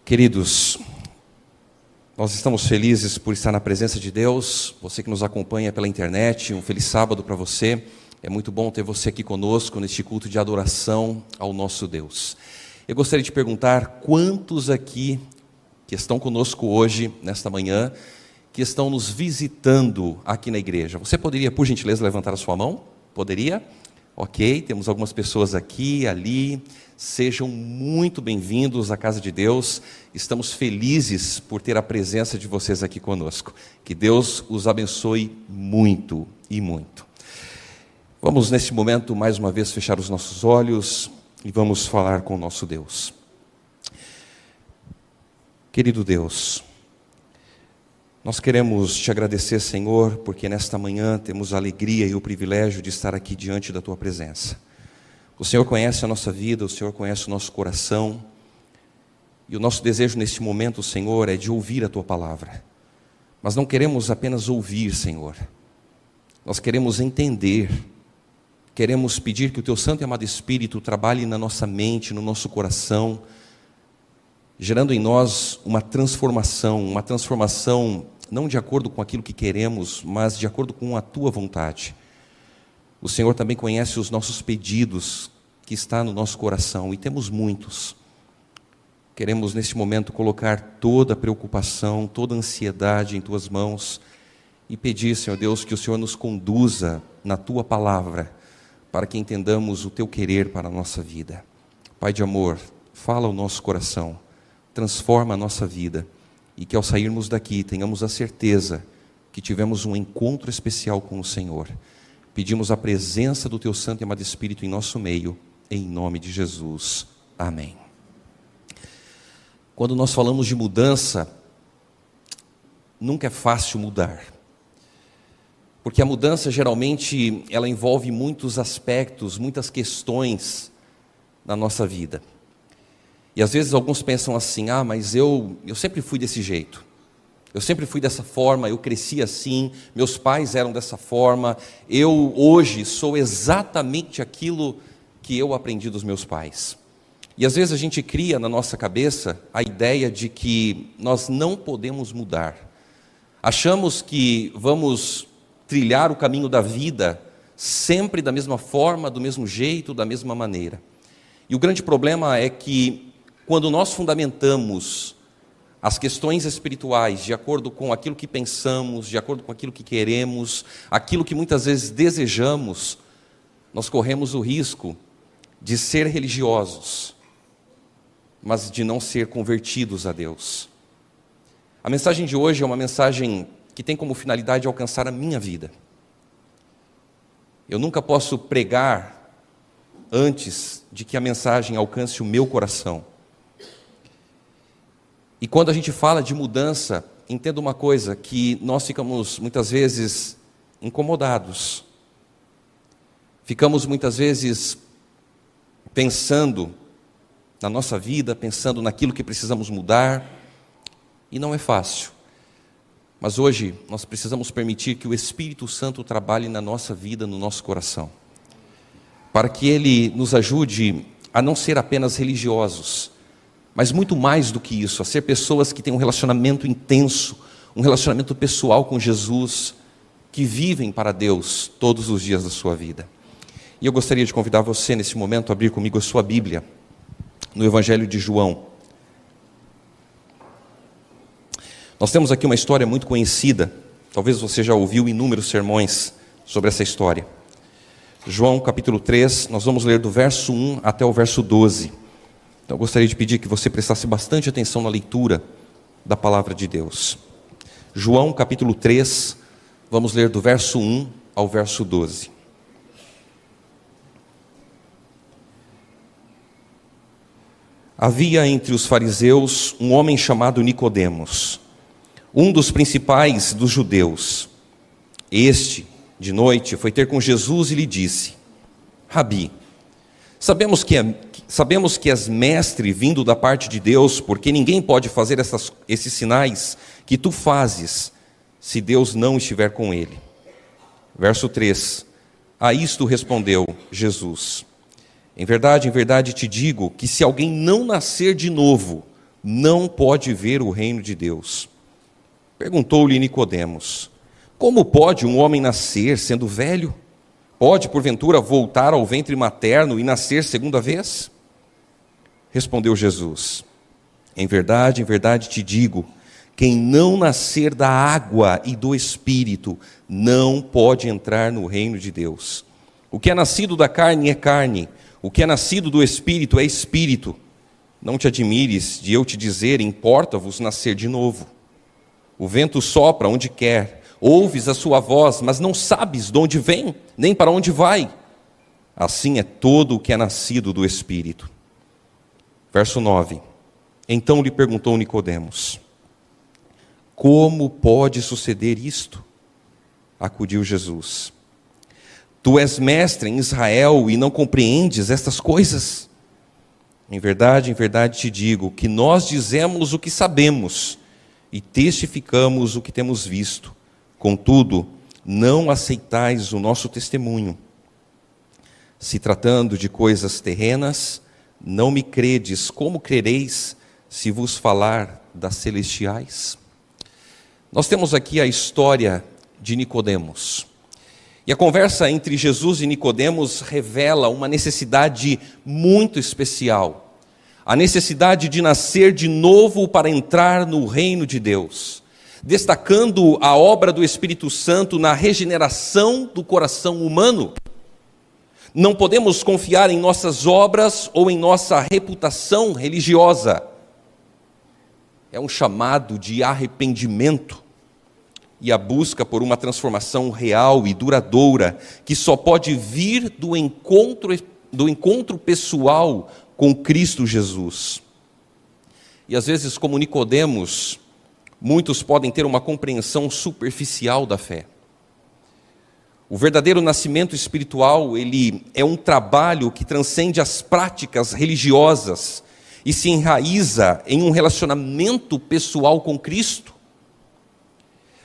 Queridos, nós estamos felizes por estar na presença de Deus. Você que nos acompanha pela internet, um feliz sábado para você. É muito bom ter você aqui conosco neste culto de adoração ao nosso Deus. Eu gostaria de perguntar quantos aqui que estão conosco hoje, nesta manhã, que estão nos visitando aqui na igreja. Você poderia, por gentileza, levantar a sua mão? Poderia? Ok, temos algumas pessoas aqui, ali. Sejam muito bem-vindos à casa de Deus. Estamos felizes por ter a presença de vocês aqui conosco. Que Deus os abençoe muito e muito. Vamos, neste momento, mais uma vez, fechar os nossos olhos e vamos falar com o nosso Deus. Querido Deus, nós queremos te agradecer, Senhor, porque nesta manhã temos a alegria e o privilégio de estar aqui diante da tua presença. O Senhor conhece a nossa vida, o Senhor conhece o nosso coração, e o nosso desejo neste momento, Senhor, é de ouvir a tua palavra. Mas não queremos apenas ouvir, Senhor. Nós queremos entender. Queremos pedir que o teu Santo e Amado Espírito trabalhe na nossa mente, no nosso coração, gerando em nós uma transformação não de acordo com aquilo que queremos, mas de acordo com a tua vontade. O Senhor também conhece os nossos pedidos que está no nosso coração, e temos muitos. Queremos neste momento colocar toda a preocupação, toda a ansiedade em tuas mãos e pedir, Senhor Deus, que o Senhor nos conduza na tua palavra, para que entendamos o teu querer para a nossa vida. Pai de amor, fala ao nosso coração, transforma a nossa vida, e que ao sairmos daqui tenhamos a certeza que tivemos um encontro especial com o Senhor. Pedimos a presença do teu Santo e Amado Espírito em nosso meio, em nome de Jesus. Amém. Quando nós falamos de mudança, nunca é fácil mudar. Porque a mudança, geralmente, ela envolve muitos aspectos, muitas questões na nossa vida. E às vezes alguns pensam assim, mas eu sempre fui desse jeito. Eu sempre fui dessa forma, eu cresci assim, meus pais eram dessa forma, eu hoje sou exatamente aquilo que eu aprendi dos meus pais. E às vezes a gente cria na nossa cabeça a ideia de que nós não podemos mudar. Achamos que vamos trilhar o caminho da vida sempre da mesma forma, do mesmo jeito, da mesma maneira. E o grande problema é que quando nós fundamentamos as questões espirituais de acordo com aquilo que pensamos, de acordo com aquilo que queremos, aquilo que muitas vezes desejamos, nós corremos o risco de ser religiosos, mas de não ser convertidos a Deus. A mensagem de hoje é uma mensagem que tem como finalidade alcançar a minha vida. Eu nunca posso pregar antes de que a mensagem alcance o meu coração. E quando a gente fala de mudança, entenda uma coisa, que nós ficamos muitas vezes incomodados. Ficamos muitas vezes pensando na nossa vida, pensando naquilo que precisamos mudar, e não é fácil. Mas hoje nós precisamos permitir que o Espírito Santo trabalhe na nossa vida, no nosso coração, para que Ele nos ajude a não ser apenas religiosos, mas muito mais do que isso, a ser pessoas que têm um relacionamento intenso, um relacionamento pessoal com Jesus, que vivem para Deus todos os dias da sua vida. E eu gostaria de convidar você nesse momento a abrir comigo a sua Bíblia, no Evangelho de João. Nós temos aqui uma história muito conhecida, talvez você já ouviu inúmeros sermões sobre essa história. João capítulo 3, nós vamos ler do verso 1 até o verso 12. Então eu gostaria de pedir que você prestasse bastante atenção na leitura da palavra de Deus. João capítulo 3, vamos ler do verso 1 ao verso 12. Havia entre os fariseus um homem chamado Nicodemos, um dos principais dos judeus. Este, de noite, foi ter com Jesus e lhe disse: Rabi, sabemos que és mestre vindo da parte de Deus, porque ninguém pode fazer esses sinais que tu fazes, se Deus não estiver com ele. Verso 3. A isto respondeu Jesus: em verdade te digo que se alguém não nascer de novo, não pode ver o reino de Deus. Perguntou-lhe Nicodemos: como pode um homem nascer sendo velho? Pode, porventura, voltar ao ventre materno e nascer segunda vez? Respondeu Jesus: em verdade te digo, quem não nascer da água e do Espírito não pode entrar no reino de Deus. O que é nascido da carne é carne, o que é nascido do Espírito é Espírito. Não te admires de eu te dizer, importa-vos nascer de novo. O vento sopra onde quer, ouves a sua voz, mas não sabes de onde vem, nem para onde vai. Assim é todo o que é nascido do Espírito. Verso 9. Então lhe perguntou Nicodemos: como pode suceder isto? Acudiu Jesus: tu és mestre em Israel e não compreendes estas coisas? Em verdade te digo que nós dizemos o que sabemos e testificamos o que temos visto. Contudo, não aceitais o nosso testemunho. Se tratando de coisas terrenas, não me credes, como crereis se vos falar das celestiais? Nós temos aqui a história de Nicodemos. E a conversa entre Jesus e Nicodemos revela uma necessidade muito especial. A necessidade de nascer de novo para entrar no reino de Deus. Destacando a obra do Espírito Santo na regeneração do coração humano. Não podemos confiar em nossas obras ou em nossa reputação religiosa. É um chamado de arrependimento e a busca por uma transformação real e duradoura que só pode vir do encontro pessoal com Cristo Jesus. E às vezes, como Nicodemos, muitos podem ter uma compreensão superficial da fé. O verdadeiro nascimento espiritual, ele é um trabalho que transcende as práticas religiosas e se enraiza em um relacionamento pessoal com Cristo.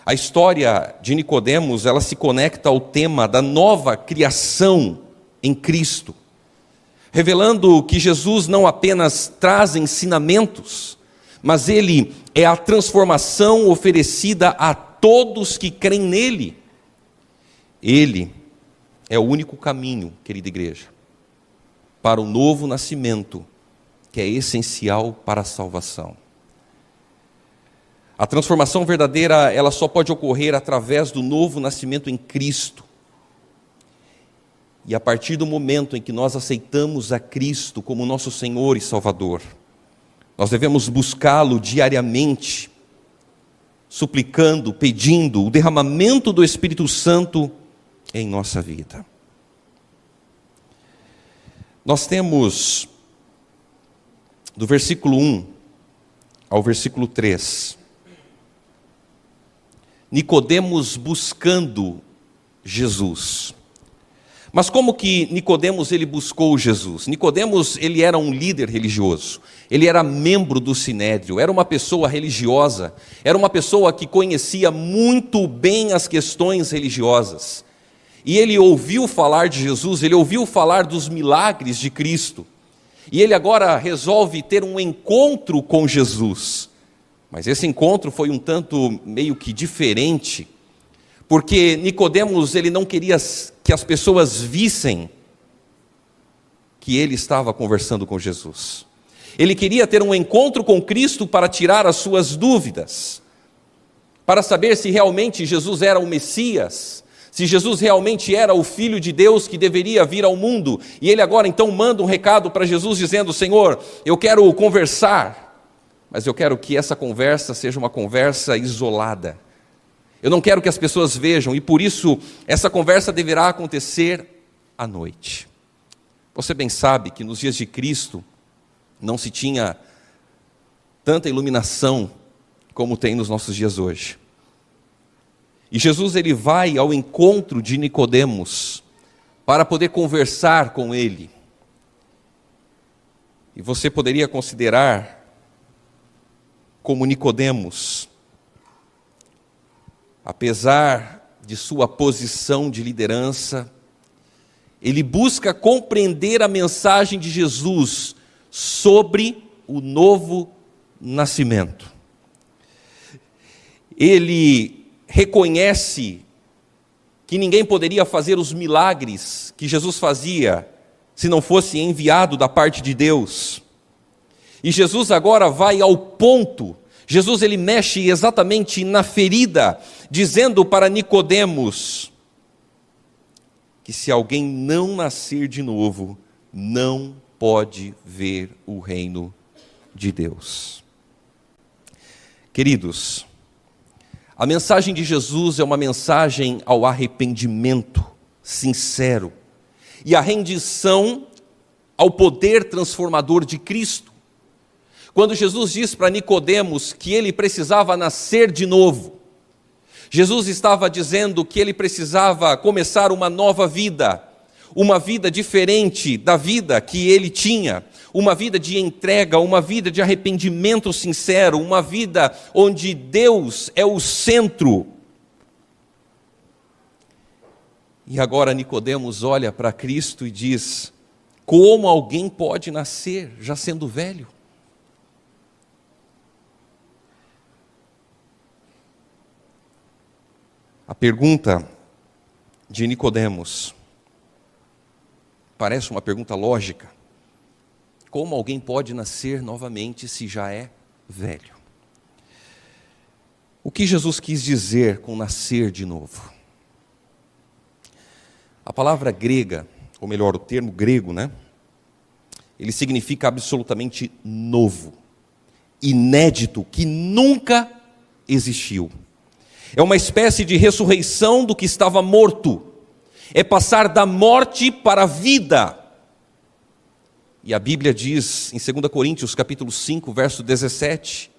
A história de Nicodemos, ela se conecta ao tema da nova criação em Cristo, revelando que Jesus não apenas traz ensinamentos, mas ele é a transformação oferecida a todos que creem nele. Ele é o único caminho, querida igreja, para o novo nascimento, que é essencial para a salvação. A transformação verdadeira, ela só pode ocorrer através do novo nascimento em Cristo. E a partir do momento em que nós aceitamos a Cristo como nosso Senhor e Salvador, nós devemos buscá-lo diariamente, suplicando, pedindo o derramamento do Espírito Santo em nossa vida. Nós temos, do versículo 1 ao versículo 3, Nicodemos buscando Jesus. Mas como que Nicodemos ele buscou Jesus? Nicodemos ele era um líder religioso, ele era membro do Sinédrio, era uma pessoa religiosa, era uma pessoa que conhecia muito bem as questões religiosas. E ele ouviu falar de Jesus, ele ouviu falar dos milagres de Cristo. E ele agora resolve ter um encontro com Jesus. Mas esse encontro foi um tanto meio que diferente, porque Nicodemos ele não queria que as pessoas vissem que ele estava conversando com Jesus. Ele queria ter um encontro com Cristo para tirar as suas dúvidas, para saber se realmente Jesus era o Messias, se Jesus realmente era o Filho de Deus que deveria vir ao mundo. E ele agora então manda um recado para Jesus dizendo: Senhor, eu quero conversar, mas eu quero que essa conversa seja uma conversa isolada. Eu não quero que as pessoas vejam, e por isso essa conversa deverá acontecer à noite. Você bem sabe que nos dias de Cristo não se tinha tanta iluminação como tem nos nossos dias hoje. E Jesus ele vai ao encontro de Nicodemos para poder conversar com ele. E você poderia considerar como Nicodemos, apesar de sua posição de liderança, ele busca compreender a mensagem de Jesus sobre o novo nascimento. Ele reconhece que ninguém poderia fazer os milagres que Jesus fazia se não fosse enviado da parte de Deus. E Jesus agora vai ao ponto. Jesus ele mexe exatamente na ferida, dizendo para Nicodemos que se alguém não nascer de novo, não pode ver o reino de Deus. Queridos, a mensagem de Jesus é uma mensagem ao arrependimento sincero e à rendição ao poder transformador de Cristo. Quando Jesus diz para Nicodemos que ele precisava nascer de novo, Jesus estava dizendo que ele precisava começar uma nova vida, uma vida diferente da vida que ele tinha, uma vida de entrega, uma vida de arrependimento sincero, uma vida onde Deus é o centro. E agora Nicodemos olha para Cristo e diz: como alguém pode nascer já sendo velho? A pergunta de Nicodemos parece uma pergunta lógica. Como alguém pode nascer novamente se já é velho? O que Jesus quis dizer com nascer de novo? A palavra grega, ou melhor, o termo grego, ele significa absolutamente novo, inédito, que nunca existiu. É uma espécie de ressurreição do que estava morto. É passar da morte para a vida. E a Bíblia diz em 2 Coríntios capítulo 5, verso 17,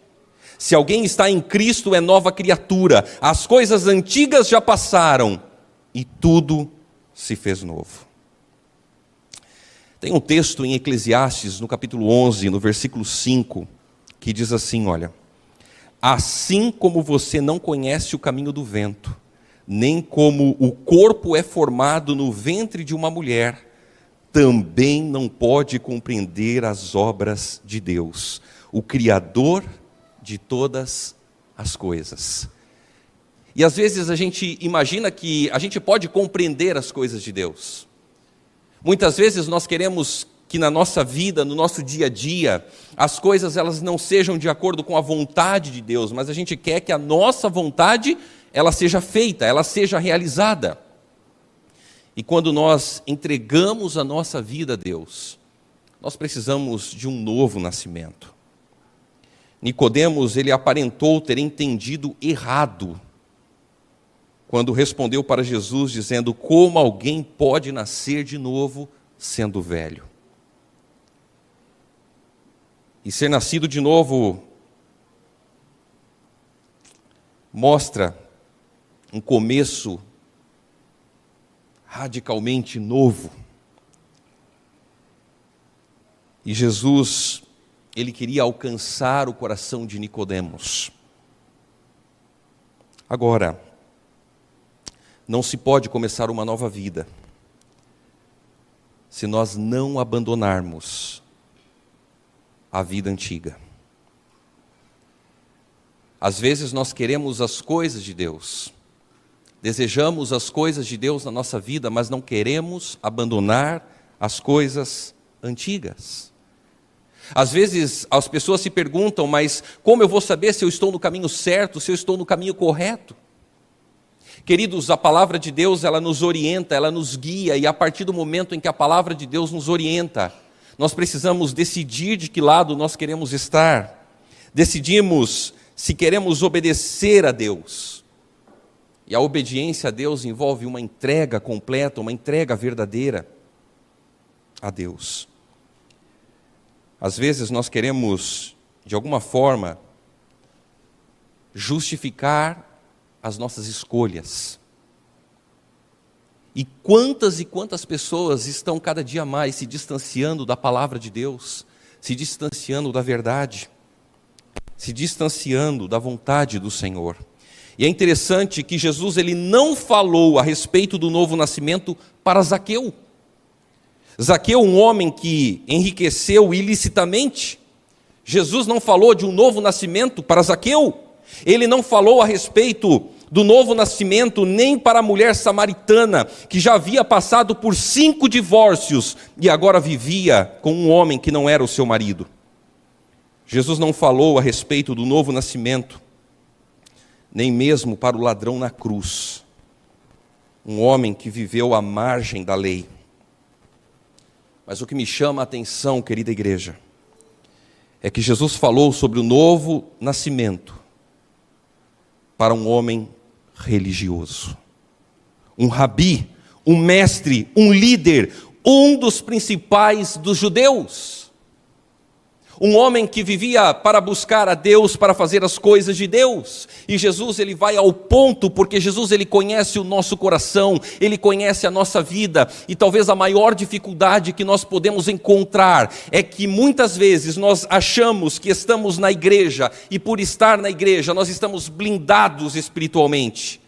se alguém está em Cristo é nova criatura, as coisas antigas já passaram e tudo se fez novo. Tem um texto em Eclesiastes, no capítulo 11, no versículo 5, que diz assim, olha: assim como você não conhece o caminho do vento, nem como o corpo é formado no ventre de uma mulher, também não pode compreender as obras de Deus, o Criador de todas as coisas. E às vezes a gente imagina que a gente pode compreender as coisas de Deus. Muitas vezes nós queremos que na nossa vida, no nosso dia a dia, as coisas elas não sejam de acordo com a vontade de Deus, mas a gente quer que a nossa vontade ela seja feita, ela seja realizada. E quando nós entregamos a nossa vida a Deus, nós precisamos de um novo nascimento. Nicodemos, ele aparentou ter entendido errado, quando respondeu para Jesus dizendo: como alguém pode nascer de novo sendo velho? E ser nascido de novo mostra um começo radicalmente novo. E Jesus, ele queria alcançar o coração de Nicodemos. Agora, não se pode começar uma nova vida se nós não abandonarmos a vida antiga. Às vezes nós queremos as coisas de Deus, desejamos as coisas de Deus na nossa vida, mas não queremos abandonar as coisas antigas. Às vezes as pessoas se perguntam: mas como eu vou saber se eu estou no caminho certo, se eu estou no caminho correto? Queridos, a palavra de Deus, ela nos orienta, ela nos guia, e a partir do momento em que a palavra de Deus nos orienta, nós precisamos decidir de que lado nós queremos estar. Decidimos se queremos obedecer a Deus. E a obediência a Deus envolve uma entrega completa, uma entrega verdadeira a Deus. Às vezes nós queremos, de alguma forma, justificar as nossas escolhas. E quantas pessoas estão cada dia mais se distanciando da palavra de Deus, se distanciando da verdade, se distanciando da vontade do Senhor. E é interessante que Jesus ele não falou a respeito do novo nascimento para Zaqueu. Zaqueu, um homem que enriqueceu ilicitamente, Jesus não falou de um novo nascimento para Zaqueu. Ele não falou a respeito do novo nascimento nem para a mulher samaritana, que já havia passado por 5 divórcios e agora vivia com um homem que não era o seu marido. Jesus não falou a respeito do novo nascimento, nem mesmo para o ladrão na cruz, um homem que viveu à margem da lei. Mas o que me chama a atenção, querida igreja, é que Jesus falou sobre o novo nascimento para um homem religioso, um rabi, um mestre, um líder, um dos principais dos judeus. Um homem que vivia para buscar a Deus, para fazer as coisas de Deus. E Jesus, ele vai ao ponto, porque Jesus, ele conhece o nosso coração, ele conhece a nossa vida. E talvez a maior dificuldade que nós podemos encontrar é que muitas vezes nós achamos que estamos na igreja, e por estar na igreja nós estamos blindados espiritualmente.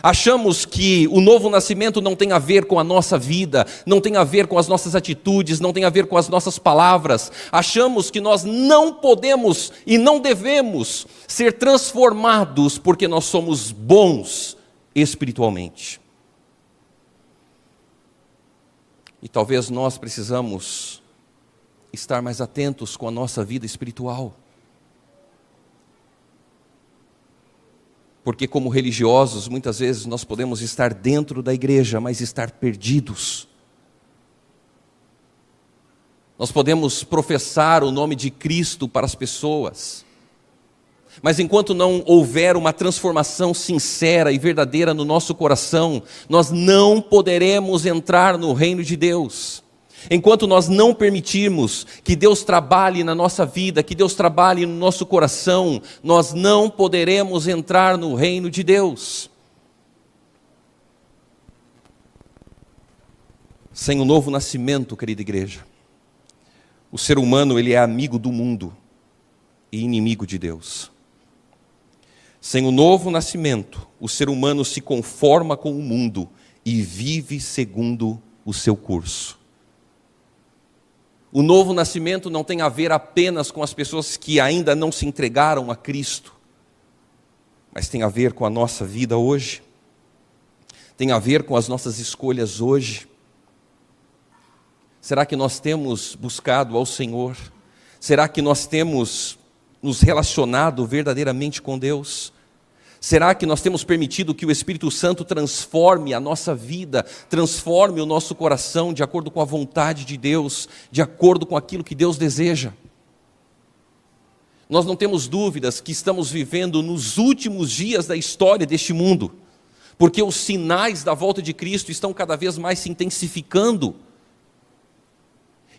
Achamos que o novo nascimento não tem a ver com a nossa vida, não tem a ver com as nossas atitudes, não tem a ver com as nossas palavras. Achamos que nós não podemos e não devemos ser transformados porque nós somos bons espiritualmente. E talvez nós precisamos estar mais atentos com a nossa vida espiritual. Porque como religiosos, muitas vezes nós podemos estar dentro da igreja, mas estar perdidos. Nós podemos professar o nome de Cristo para as pessoas, mas enquanto não houver uma transformação sincera e verdadeira no nosso coração, nós não poderemos entrar no reino de Deus. Enquanto nós não permitirmos que Deus trabalhe na nossa vida, que Deus trabalhe no nosso coração, nós não poderemos entrar no reino de Deus. Sem o novo nascimento, querida igreja, o ser humano, ele é amigo do mundo e inimigo de Deus. Sem o novo nascimento, o ser humano se conforma com o mundo e vive segundo o seu curso. O novo nascimento não tem a ver apenas com as pessoas que ainda não se entregaram a Cristo, mas tem a ver com a nossa vida hoje, tem a ver com as nossas escolhas hoje. Será que nós temos buscado ao Senhor? Será que nós temos nos relacionado verdadeiramente com Deus? Será que nós temos permitido que o Espírito Santo transforme a nossa vida, transforme o nosso coração de acordo com a vontade de Deus, de acordo com aquilo que Deus deseja? Nós não temos dúvidas que estamos vivendo nos últimos dias da história deste mundo, porque os sinais da volta de Cristo estão cada vez mais se intensificando.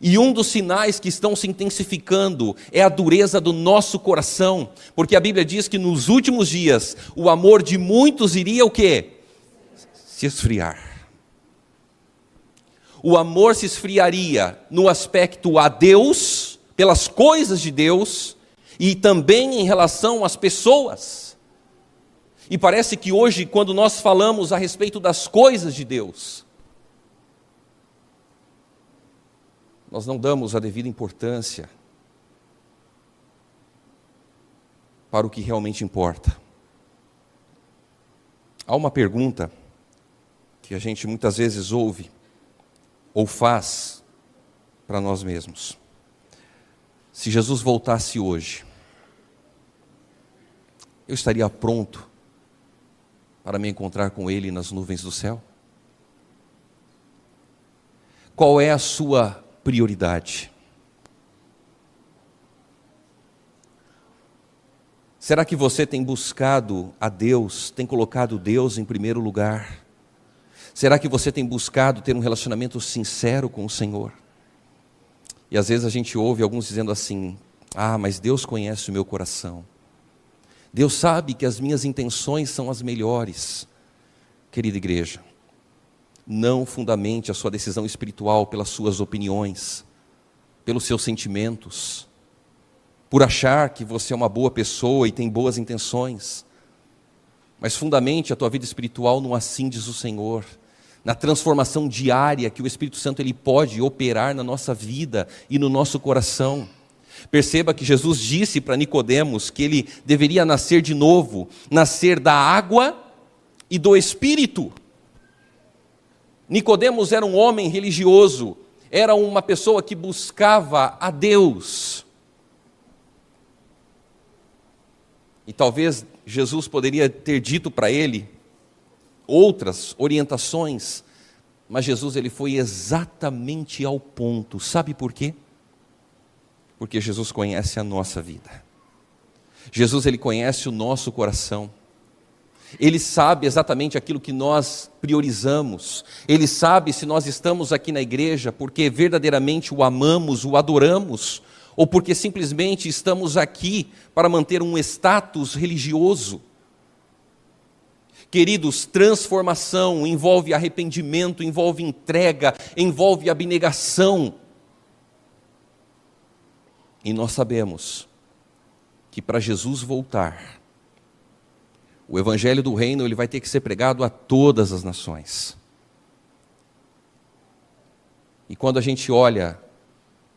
E um dos sinais que estão se intensificando é a dureza do nosso coração, porque a Bíblia diz que nos últimos dias o amor de muitos iria o quê? Se esfriar. O amor se esfriaria no aspecto a Deus, pelas coisas de Deus, e também em relação às pessoas. E parece que hoje, quando nós falamos a respeito das coisas de Deus, nós não damos a devida importância para o que realmente importa. Há uma pergunta que a gente muitas vezes ouve ou faz para nós mesmos. Se Jesus voltasse hoje, eu estaria pronto para me encontrar com Ele nas nuvens do céu? Qual é a sua prioridade? Será que você tem buscado a Deus, tem colocado Deus em primeiro lugar? Será que você tem buscado ter um relacionamento sincero com o Senhor? E às vezes a gente ouve alguns dizendo assim: mas Deus conhece o meu coração, Deus sabe que as minhas intenções são as melhores. Querida igreja, não fundamente a sua decisão espiritual pelas suas opiniões, pelos seus sentimentos, por achar que você é uma boa pessoa e tem boas intenções, mas fundamente a tua vida espiritual no assim diz o Senhor, na transformação diária que o Espírito Santo ele pode operar na nossa vida e no nosso coração. Perceba que Jesus disse para Nicodemos que ele deveria nascer de novo, nascer da água e do Espírito. Nicodemos era um homem religioso, era uma pessoa que buscava a Deus. E talvez Jesus poderia ter dito para ele outras orientações, mas Jesus ele foi exatamente ao ponto. Sabe por quê? Porque Jesus conhece a nossa vida. Jesus ele conhece o nosso coração. Ele sabe exatamente aquilo que nós priorizamos. Ele sabe se nós estamos aqui na igreja porque verdadeiramente o amamos, o adoramos, ou porque simplesmente estamos aqui para manter um status religioso. Queridos, transformação envolve arrependimento, envolve entrega, envolve abnegação. E nós sabemos que para Jesus voltar, o evangelho do reino ele vai ter que ser pregado a todas as nações. E quando a gente olha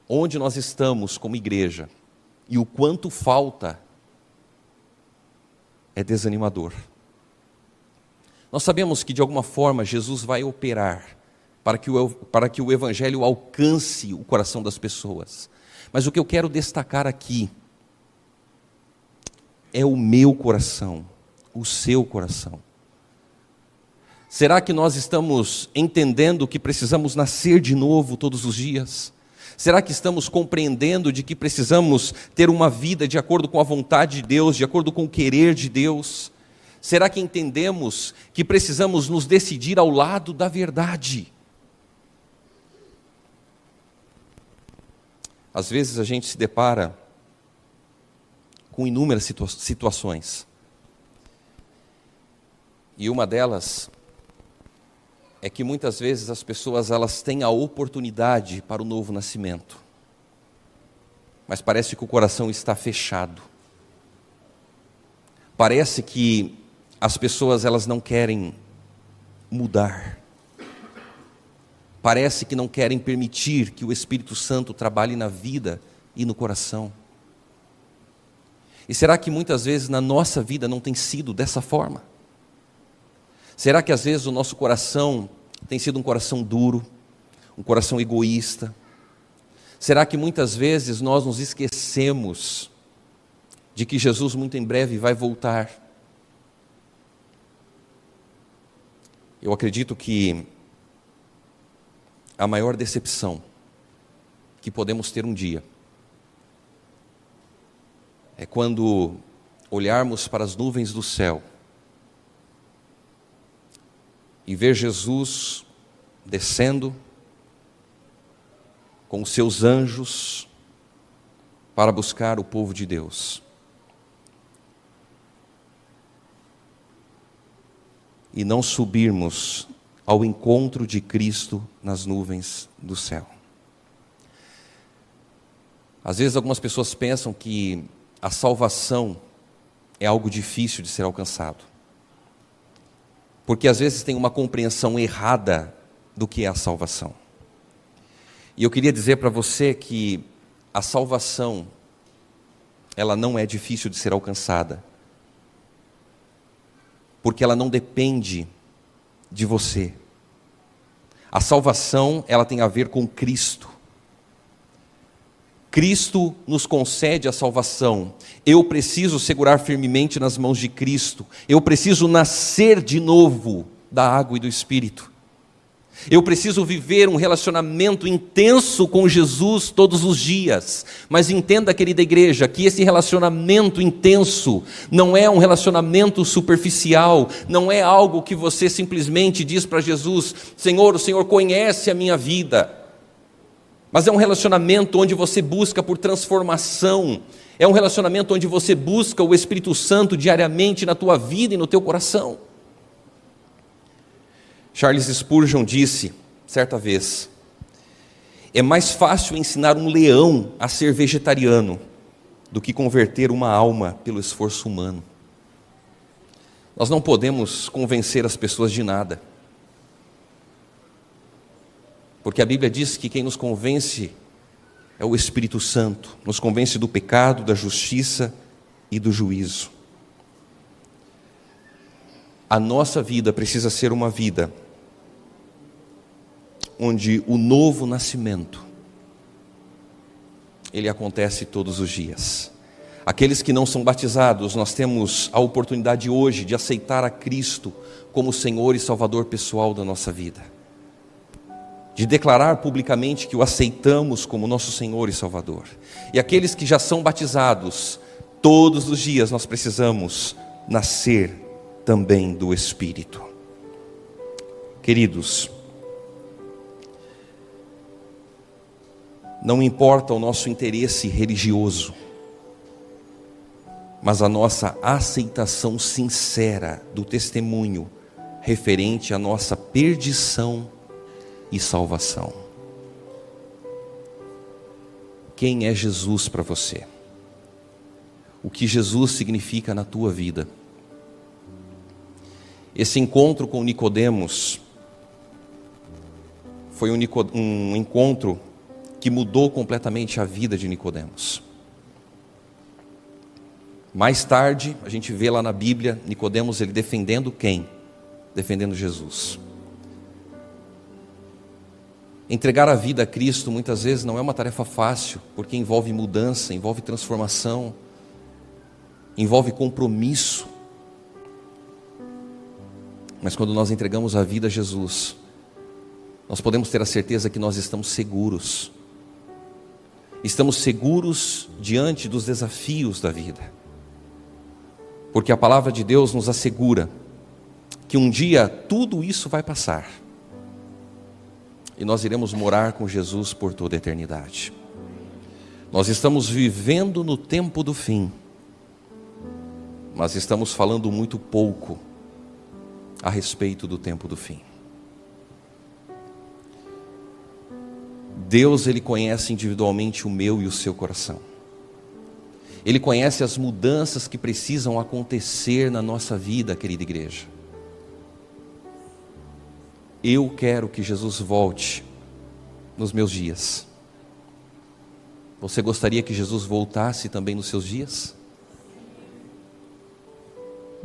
onde nós estamos como igreja e o quanto falta, é desanimador. Nós sabemos que de alguma forma Jesus vai operar para que o evangelho alcance o coração das pessoas. Mas o que eu quero destacar aqui é o meu coração, o seu coração. Será que nós estamos entendendo que precisamos nascer de novo todos os dias? Será que estamos compreendendo de que precisamos ter uma vida de acordo com a vontade de Deus, de acordo com o querer de Deus? Será que entendemos que precisamos nos decidir ao lado da verdade? Às vezes a gente se depara com inúmeras situações. E uma delas é que muitas vezes as pessoas elas têm a oportunidade para o novo nascimento, mas parece que o coração está fechado. Parece que as pessoas elas não querem mudar. Parece que não querem permitir que o Espírito Santo trabalhe na vida e no coração. E será que muitas vezes na nossa vida não tem sido dessa forma? Será que às vezes o nosso coração tem sido um coração duro, um coração egoísta? Será que muitas vezes nós nos esquecemos de que Jesus muito em breve vai voltar? Eu acredito que a maior decepção que podemos ter um dia é quando olharmos para as nuvens do céu e ver Jesus descendo com os seus anjos para buscar o povo de Deus. E não subirmos ao encontro de Cristo nas nuvens do céu. Às vezes algumas pessoas pensam que a salvação é algo difícil de ser alcançado, porque às vezes tem uma compreensão errada do que é a salvação. E eu queria dizer para você que a salvação, ela não é difícil de ser alcançada, porque ela não depende de você. A salvação, ela tem a ver com Cristo. Cristo nos concede a salvação. Eu preciso segurar firmemente nas mãos de Cristo. Eu preciso nascer de novo da água e do Espírito. Eu preciso viver um relacionamento intenso com Jesus todos os dias. Mas entenda, querida igreja, que esse relacionamento intenso não é um relacionamento superficial, não é algo que você simplesmente diz para Jesus: Senhor, o Senhor conhece a minha vida. Mas é um relacionamento onde você busca por transformação, é um relacionamento onde você busca o Espírito Santo diariamente na tua vida e no teu coração. Charles Spurgeon disse, certa vez, é mais fácil ensinar um leão a ser vegetariano do que converter uma alma pelo esforço humano. Nós não podemos convencer as pessoas de nada, porque a Bíblia diz que quem nos convence é o Espírito Santo, nos convence do pecado, da justiça e do juízo. A nossa vida precisa ser uma vida onde o novo nascimento, ele acontece todos os dias. Aqueles que não são batizados, nós temos a oportunidade hoje de aceitar a Cristo como Senhor e Salvador pessoal da nossa vida, de declarar publicamente que o aceitamos como nosso Senhor e Salvador. E aqueles que já são batizados, todos os dias nós precisamos nascer também do Espírito. Queridos, não importa o nosso interesse religioso, mas a nossa aceitação sincera do testemunho referente à nossa perdição e salvação. Quem é Jesus para você? O que Jesus significa na tua vida? Esse encontro com Nicodemos foi um encontro que mudou completamente a vida de Nicodemos. Mais tarde, a gente vê lá na Bíblia, Nicodemos, ele defendendo quem? Defendendo Jesus. Entregar a vida a Cristo muitas vezes não é uma tarefa fácil, porque envolve mudança, envolve transformação, envolve compromisso. Mas quando nós entregamos a vida a Jesus, nós podemos ter a certeza que nós estamos seguros. Estamos seguros diante dos desafios da vida. Porque a palavra de Deus nos assegura que um dia tudo isso vai passar. E nós iremos morar com Jesus por toda a eternidade. Nós estamos vivendo no tempo do fim, mas estamos falando muito pouco a respeito do tempo do fim. Deus, Ele conhece individualmente o meu e o seu coração. Ele conhece as mudanças que precisam acontecer na nossa vida, querida igreja. Eu quero que Jesus volte nos meus dias. Você gostaria que Jesus voltasse também nos seus dias?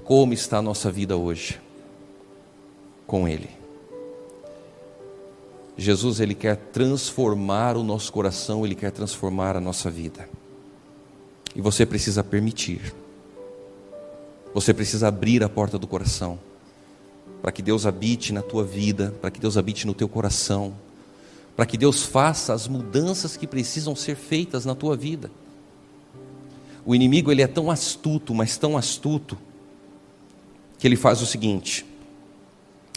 Como está a nossa vida hoje com Ele? Jesus, Ele quer transformar o nosso coração, Ele quer transformar a nossa vida. E você precisa permitir. Você precisa abrir a porta do coração, para que Deus habite na tua vida, para que Deus habite no teu coração, para que Deus faça as mudanças que precisam ser feitas na tua vida. O inimigo, ele é tão astuto, mas tão astuto, que ele faz o seguinte: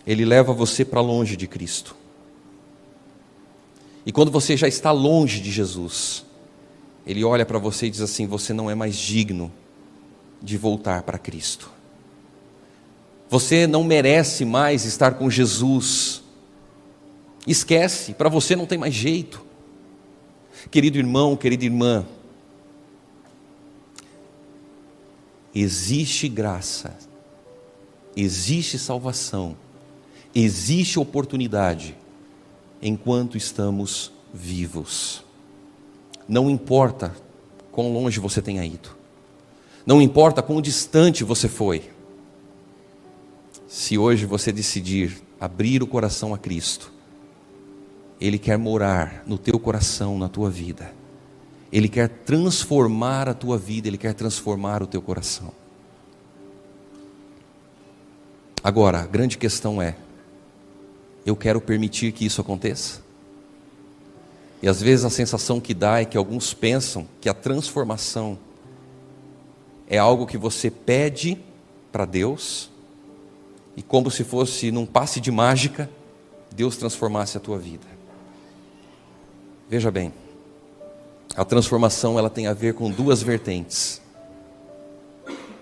ele leva você para longe de Cristo. E quando você já está longe de Jesus, ele olha para você e diz assim: você não é mais digno de voltar para Cristo. Você não merece mais estar com Jesus. Esquece, para você não tem mais jeito. Querido irmão, querida irmã, existe graça, existe salvação, existe oportunidade enquanto estamos vivos. Não importa quão longe você tenha ido, não importa quão distante você foi. Se hoje você decidir abrir o coração a Cristo, Ele quer morar no teu coração, na tua vida. Ele quer transformar a tua vida, Ele quer transformar o teu coração. Agora, a grande questão é: eu quero permitir que isso aconteça? E às vezes a sensação que dá é que alguns pensam que a transformação é algo que você pede para Deus, e como se fosse num passe de mágica, Deus transformasse a tua vida. Veja bem, a transformação, ela tem a ver com duas vertentes.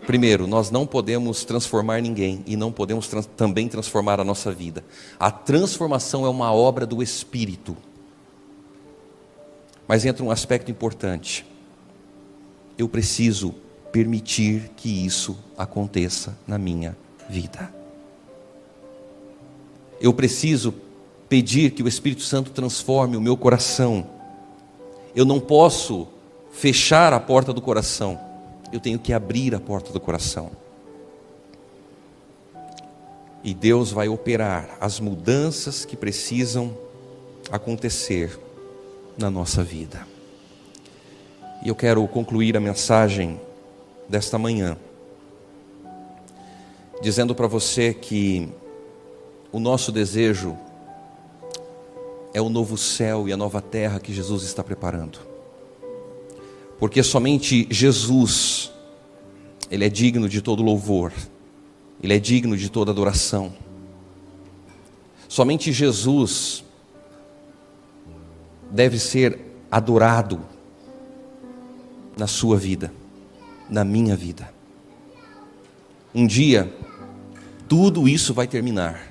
Primeiro, nós não podemos transformar ninguém e não podemos também transformar a nossa vida. A transformação é uma obra do Espírito. Mas entra um aspecto importante: eu preciso permitir que isso aconteça na minha vida. Eu preciso pedir que o Espírito Santo transforme o meu coração Eu não posso fechar a porta do coração, eu tenho que abrir a porta do coração. E Deus vai operar as mudanças que precisam acontecer na nossa vida. E eu quero concluir a mensagem desta manhã dizendo para você que o nosso desejo é o novo céu e a nova terra que Jesus está preparando. Porque somente Jesus, Ele é digno de todo louvor, Ele é digno de toda adoração. Somente Jesus deve ser adorado na sua vida, na minha vida. Um dia, tudo isso vai terminar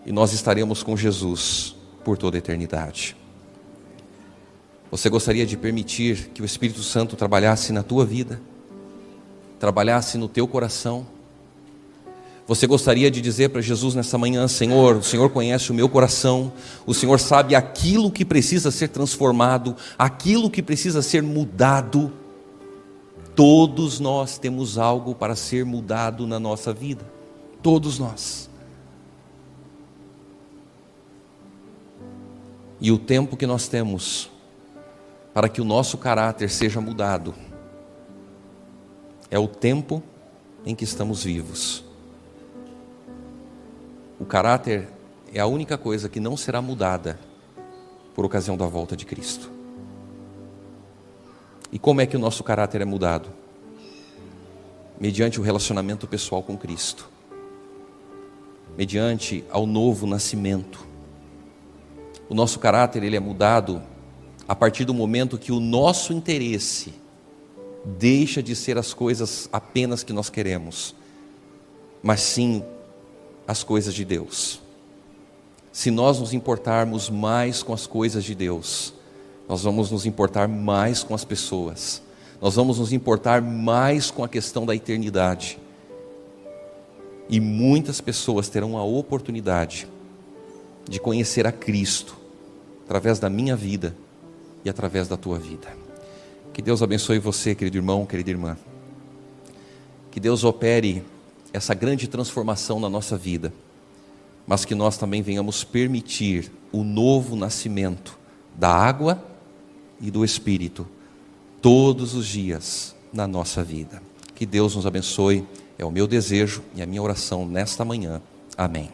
e nós estaremos com Jesus por toda a eternidade. Você gostaria de permitir que o Espírito Santo trabalhasse na tua vida, trabalhasse no teu coração? Você gostaria de dizer para Jesus nessa manhã: Senhor, o Senhor conhece o meu coração, o Senhor sabe aquilo que precisa ser transformado, aquilo que precisa ser mudado. Todos nós temos algo para ser mudado na nossa vida, todos nós. E o tempo que nós temos para que o nosso caráter seja mudado é o tempo em que estamos vivos. O caráter é a única coisa que não será mudada por ocasião da volta de Cristo. E como é que o nosso caráter é mudado? Mediante o relacionamento pessoal com Cristo, mediante ao novo nascimento. O nosso caráter, ele é mudado a partir do momento que o nosso interesse deixa de ser as coisas apenas que nós queremos, mas sim as coisas de Deus. Se nós nos importarmos mais com as coisas de Deus, nós vamos nos importar mais com as pessoas, nós vamos nos importar mais com a questão da eternidade. E muitas pessoas terão a oportunidade de conhecer a Cristo através da minha vida e através da tua vida. Que Deus abençoe você, querido irmão, querida irmã. Que Deus opere essa grande transformação na nossa vida, mas que nós também venhamos permitir o novo nascimento da água e do Espírito todos os dias na nossa vida. Que Deus nos abençoe, é o meu desejo e a minha oração nesta manhã. Amém.